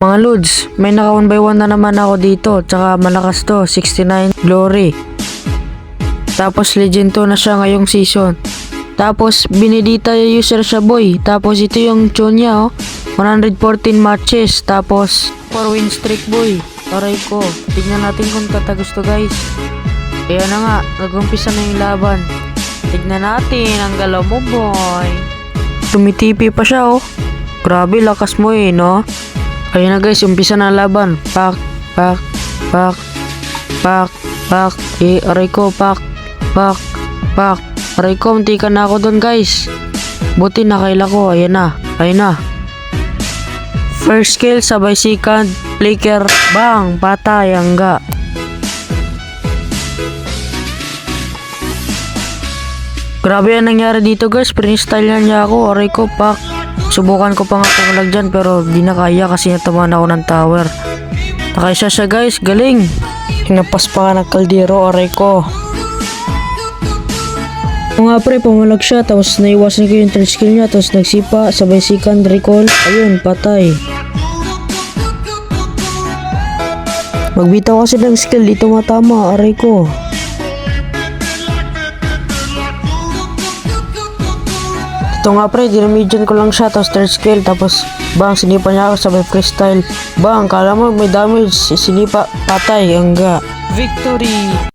Mga lods, may naka 1 by 1 na naman ako dito. Tsaka malakas to, 69 glory. Tapos legend 2 na siya ngayong season. Tapos binidita yung user siya boy. Tapos ito yung tune niya 114 matches. Tapos 4 win streak boy. Aray ko, tignan natin kung tatagos to guys. Ayan na nga, nag-umpisa na yung laban. Tignan natin ang galaw mo boy. Tumitipi pa siya Grabe lakas mo no. Ayan na guys, umpisa na ang laban. Pak, pak, pak, pak, pak. Aray ko, pak, pak, pak. Aray ko, muntikan na ako doon guys. Buti nakaila ko, ayan na. First kill, sabay second, flicker, bang, patay, angga. Grabe ang nangyari dito guys, freestyle niya ako, aray ko, pak. Subukan ko pa nga pumalag dyan pero di na kaya kasi natamaan ako ng tower. Nakaisa siya guys, galing. Hinapas pa nga ng kaldero, aray ko. Nga pre, pumalag siya tapos naiwasan ko yung third skill niya tapos nagsipa, sabay second recall, ayun, patay. Magbitaw kasi ng skill, dito matama, aray ko. Ito nga pre, dinamidyan ko lang siya tapos third skill tapos bang sinipa niya ako sabay freestyle. Bang, kala mo may damage, sinipa, patay, angga. Victory!